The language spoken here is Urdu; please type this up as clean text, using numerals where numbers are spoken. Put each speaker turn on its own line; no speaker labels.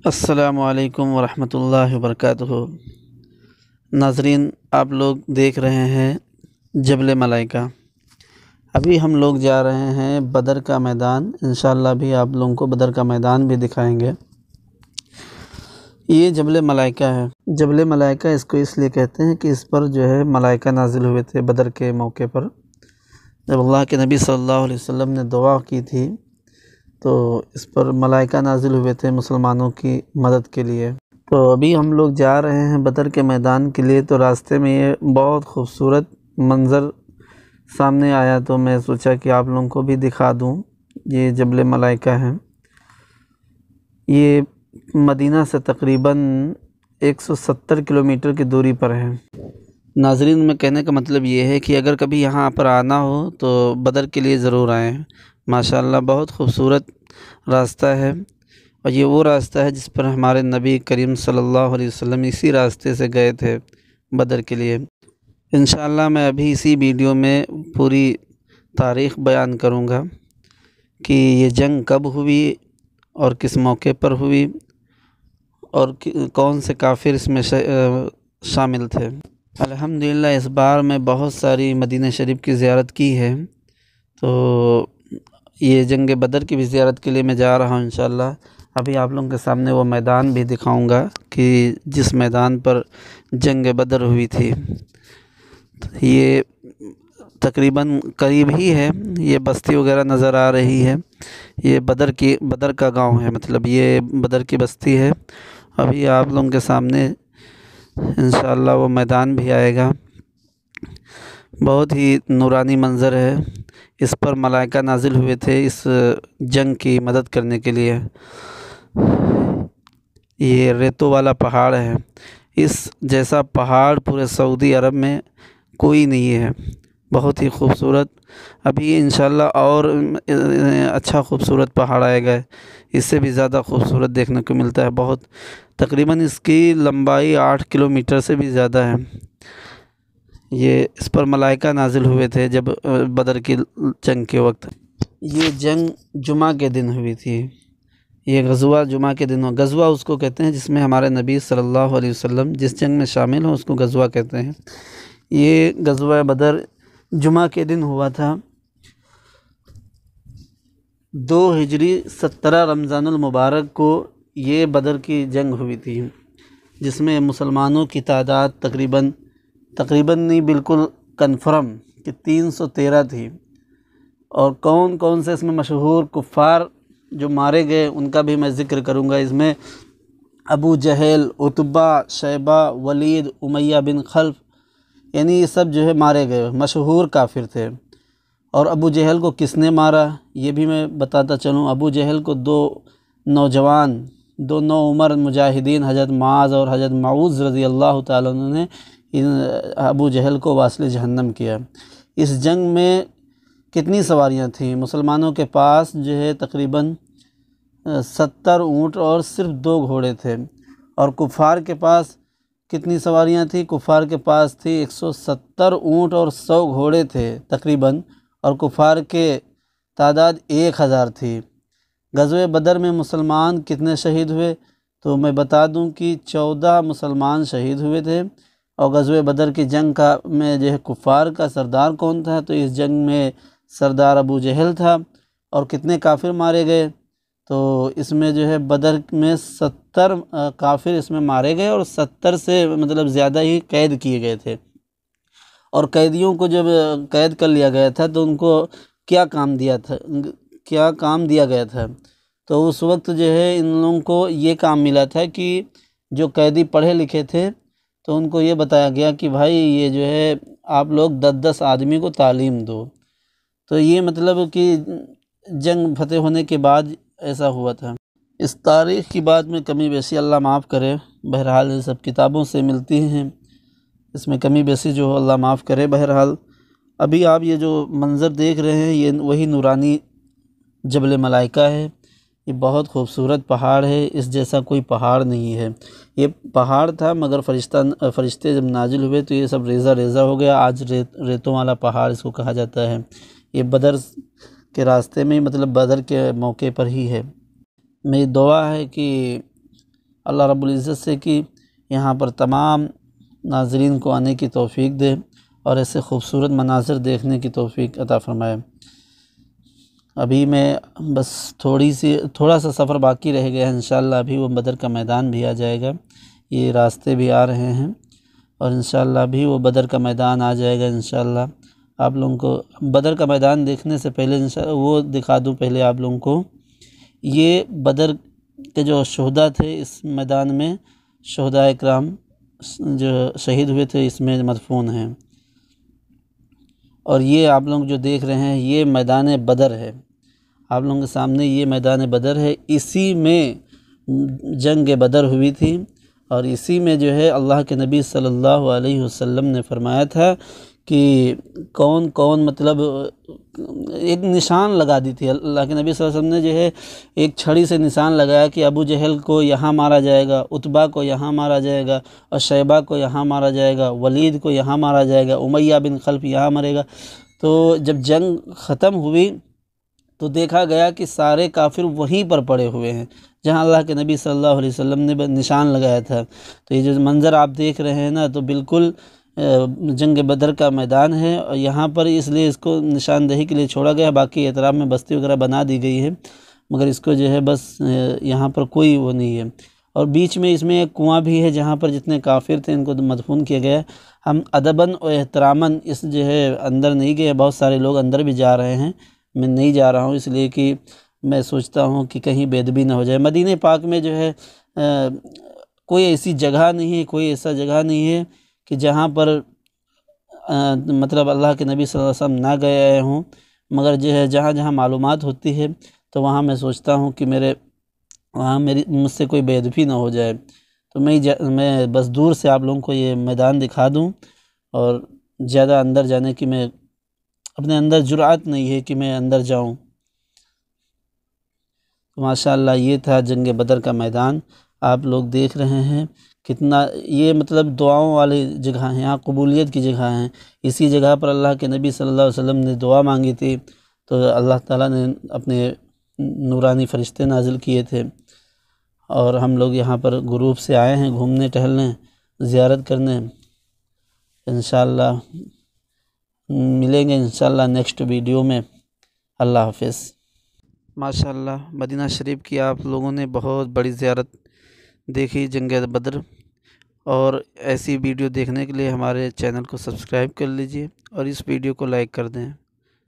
السلام علیکم ورحمۃ اللہ وبرکاتہ۔ ناظرین، آپ لوگ دیکھ رہے ہیں جبل ملائکہ۔ ابھی ہم لوگ جا رہے ہیں بدر کا میدان۔ انشاءاللہ بھی آپ لوگوں کو بدر کا میدان بھی دکھائیں گے۔ یہ جبل ملائکہ ہے۔ جبل ملائکہ اس کو اس لیے کہتے ہیں کہ اس پر جو ہے ملائکہ نازل ہوئے تھے بدر کے موقع پر، جب اللہ کے نبی صلی اللہ علیہ وسلم نے دعا کی تھی تو اس پر ملائکہ نازل ہوئے تھے مسلمانوں کی مدد کے لیے۔ تو ابھی ہم لوگ جا رہے ہیں بدر کے میدان کے لیے، تو راستے میں یہ بہت خوبصورت منظر سامنے آیا تو میں سوچا کہ آپ لوگوں کو بھی دکھا دوں۔ یہ جبل ملائکہ ہے، یہ مدینہ سے تقریباً 170 کلومیٹر کی دوری پر ہے۔ ناظرین، میں کہنے کا مطلب یہ ہے کہ اگر کبھی یہاں پر آنا ہو تو بدر کے لیے ضرور آئیں۔ ماشاءاللہ بہت خوبصورت راستہ ہے، اور یہ وہ راستہ ہے جس پر ہمارے نبی کریم صلی اللہ علیہ وسلم اسی راستے سے گئے تھے بدر کے لیے۔ انشاءاللہ میں ابھی اسی ویڈیو میں پوری تاریخ بیان کروں گا کہ یہ جنگ کب ہوئی اور کس موقع پر ہوئی اور کون سے کافر اس میں شامل تھے۔ الحمدللہ اس بار میں بہت ساری مدینہ شریف کی زیارت کی ہے، تو یہ جنگ بدر کی بھی زیارت کے لیے میں جا رہا ہوں انشاءاللہ۔ ابھی آپ لوگوں کے سامنے وہ میدان بھی دکھاؤں گا کہ جس میدان پر جنگ بدر ہوئی تھی۔ یہ تقریباً قریب ہی ہے، یہ بستی وغیرہ نظر آ رہی ہے۔ یہ بدر کا گاؤں ہے، مطلب یہ بدر کی بستی ہے۔ ابھی آپ لوگوں کے سامنے انشاءاللہ وہ میدان بھی آئے گا۔ بہت ہی نورانی منظر ہے۔ اس پر ملائکہ نازل ہوئے تھے اس جنگ کی مدد کرنے کے لیے۔ یہ ریتوں والا پہاڑ ہے، اس جیسا پہاڑ پورے سعودی عرب میں کوئی نہیں ہے، بہت ہی خوبصورت۔ ابھی انشاءاللہ اور اچھا خوبصورت پہاڑ آئے گا، اس سے بھی زیادہ خوبصورت دیکھنے کو ملتا ہے۔ بہت تقریباً اس کی لمبائی 8 کلومیٹر سے بھی زیادہ ہے۔ یہ اس پر ملائکہ نازل ہوئے تھے جب بدر کی جنگ کے وقت۔ یہ جنگ جمعہ کے دن ہوئی تھی، یہ غزوہ جمعہ کے دن غزوہ اس کو کہتے ہیں جس میں ہمارے نبی صلی اللہ علیہ وسلم جس جنگ میں شامل ہوں اس کو غزوہ کہتے ہیں۔ یہ غزوہ بدر جمعہ کے دن ہوا تھا۔ 2 ہجری 17 رمضان المبارک کو یہ بدر کی جنگ ہوئی تھی، جس میں مسلمانوں کی تعداد تقریباً نہیں بالکل کنفرم کہ 313 تھی۔ اور کون کون سے اس میں مشہور کفار جو مارے گئے ان کا بھی میں ذکر کروں گا۔ اس میں ابو جہل، عتبہ، شیبہ، ولید، امیہ بن خلف، یعنی یہ سب جو ہے مارے گئے، مشہور کافر تھے۔ اور ابو جہل کو کس نے مارا یہ بھی میں بتاتا چلوں۔ ابو جہل کو 2 نوجوان، 2 نوعمر مجاہدین حضرت معاذ اور حضرت معوذ رضی اللہ تعالیٰ عنہ نے ابو جہل کو واصل جہنم کیا۔ اس جنگ میں کتنی سواریاں تھیں؟ مسلمانوں کے پاس جو ہے تقریباً 70 اونٹ اور صرف 2 گھوڑے تھے، اور کفار کے پاس کتنی سواریاں تھیں؟ کفار کے پاس تھی 170 اونٹ اور 100 گھوڑے تھے تقریباً، اور کفار کے تعداد 1000 تھی۔ غزوہ بدر میں مسلمان کتنے شہید ہوئے؟ تو میں بتا دوں کہ 14 مسلمان شہید ہوئے تھے۔ اور غزوہ بدر کی جنگ میں جو ہے کفار کا سردار کون تھا؟ تو اس جنگ میں سردار ابو جہل تھا۔ اور کتنے کافر مارے گئے؟ تو اس میں جو ہے بدر میں 70 کافر اس میں مارے گئے، اور 70 سے مطلب زیادہ ہی قید کیے گئے تھے۔ اور قیدیوں کو جب قید کر لیا گیا تھا تو ان کو کیا کام دیا گیا تھا؟ تو اس وقت جو ہے ان لوگوں کو یہ کام ملا تھا کہ جو قیدی پڑھے لکھے تھے تو ان کو یہ بتایا گیا کہ بھائی یہ جو ہے آپ لوگ 10 آدمی کو تعلیم دو۔ تو یہ مطلب کہ جنگ فتح ہونے کے بعد ایسا ہوا تھا۔ اس تاریخ کی بات میں کمی بیشی اللہ معاف کرے، بہرحال یہ سب کتابوں سے ملتی ہیں، اس میں کمی بیشی جو اللہ معاف کرے۔ بہرحال ابھی آپ یہ جو منظر دیکھ رہے ہیں یہ وہی نورانی جبل ملائکہ ہے۔ یہ بہت خوبصورت پہاڑ ہے، اس جیسا کوئی پہاڑ نہیں ہے۔ یہ پہاڑ تھا مگر فرشتے جب نازل ہوئے تو یہ سب ریزہ ریزہ ہو گیا۔ آج ریتوں والا پہاڑ اس کو کہا جاتا ہے۔ یہ بدر کے راستے میں مطلب بدر کے موقع پر ہی ہے۔ میری دعا ہے کہ اللہ رب العزت سے کہ یہاں پر تمام ناظرین کو آنے کی توفیق دے اور ایسے خوبصورت مناظر دیکھنے کی توفیق عطا فرمائے۔ ابھی میں بس تھوڑا سا سفر باقی رہ گیا ہے، انشاءاللہ ابھی وہ بدر کا میدان بھی آ جائے گا، یہ راستے بھی آ رہے ہیں اور انشاءاللہ ابھی وہ بدر کا میدان آ جائے گا انشاءاللہ۔ آپ لوگوں کو بدر کا میدان دیکھنے سے پہلے وہ دکھا دوں پہلے آپ لوگوں کو، یہ بدر کے جو شہداء تھے اس میدان میں، شہداء اکرام جو شہید ہوئے تھے اس میں مدفون ہیں، اور یہ آپ لوگ جو دیکھ رہے ہیں یہ میدان بدر ہے، آپ لوگوں کے سامنے یہ میدان بدر ہے، اسی میں جنگ بدر ہوئی تھی اور اسی میں جو ہے اللہ کے نبی صلی اللہ علیہ وسلم نے فرمایا تھا کہ کون کون مطلب ایک نشان لگا دی تھی اللہ کے نبی صلی اللہ علیہ وسلم نے، جو ہے ایک چھڑی سے نشان لگایا کہ ابو جہل کو یہاں مارا جائے گا، عتبہ کو یہاں مارا جائے گا اور شیبہ کو یہاں مارا جائے گا، ولید کو یہاں مارا جائے گا، امیہ بن خلف یہاں مرے گا۔ تو جب جنگ ختم ہوئی تو دیکھا گیا کہ سارے کافر وہیں پر پڑے ہوئے ہیں جہاں اللہ کے نبی صلی اللہ علیہ وسلم نے نشان لگایا تھا۔ تو یہ جو منظر آپ دیکھ رہے ہیں نا، تو بالکل جنگ بدر کا میدان ہے اور یہاں پر اس لیے اس کو نشاندہی کے لیے چھوڑا گیا، باقی اطراف میں بستی وغیرہ بنا دی گئی ہے، مگر اس کو جو ہے بس یہاں پر کوئی وہ نہیں ہے، اور بیچ میں اس میں ایک کنواں بھی ہے جہاں پر جتنے کافر تھے ان کو مدفون کیا گیا۔ ہم ادباً و احتراماً اس جو ہے اندر نہیں گئے، بہت سارے لوگ اندر بھی جا رہے ہیں، میں نہیں جا رہا ہوں اس لیے کہ میں سوچتا ہوں کہ کہیں بے ادبی نہ ہو جائے۔ مدینہ پاک میں جو ہے کوئی ایسی جگہ نہیں ہے، کوئی ایسا جگہ نہیں ہے کہ جہاں پر مطلب اللہ کے نبی صلی اللہ علیہ وسلم نہ گئے ہوں، مگر جو ہے جہاں جہاں معلومات ہوتی ہے تو وہاں میں سوچتا ہوں کہ وہاں مجھ سے کوئی بے ادبی نہ ہو جائے، تو میں بس دور سے آپ لوگوں کو یہ میدان دکھا دوں، اور زیادہ اندر جانے کی میں اپنے اندر جرأت نہیں ہے کہ میں اندر جاؤں۔ ماشاءاللہ یہ تھا جنگ بدر کا میدان، آپ لوگ دیکھ رہے ہیں کتنا یہ مطلب دعاؤں والی جگہ ہیں، یہاں قبولیت کی جگہ ہیں، اسی جگہ پر اللہ کے نبی صلی اللہ علیہ وسلم نے دعا مانگی تھی تو اللہ تعالیٰ نے اپنے نورانی فرشتے نازل کیے تھے، اور ہم لوگ یہاں پر گروپ سے آئے ہیں گھومنے ٹہلنے زیارت کرنے۔ انشاءاللہ ملیں گے انشاءاللہ نیکسٹ ویڈیو میں۔ اللہ حافظ۔ ماشاءاللہ مدینہ شریف کی آپ لوگوں نے بہت بڑی زیارت دیکھی جنگ بدر، اور ایسی ویڈیو دیکھنے کے لیے ہمارے چینل کو سبسکرائب کر لیجئے اور اس ویڈیو کو لائک کر دیں۔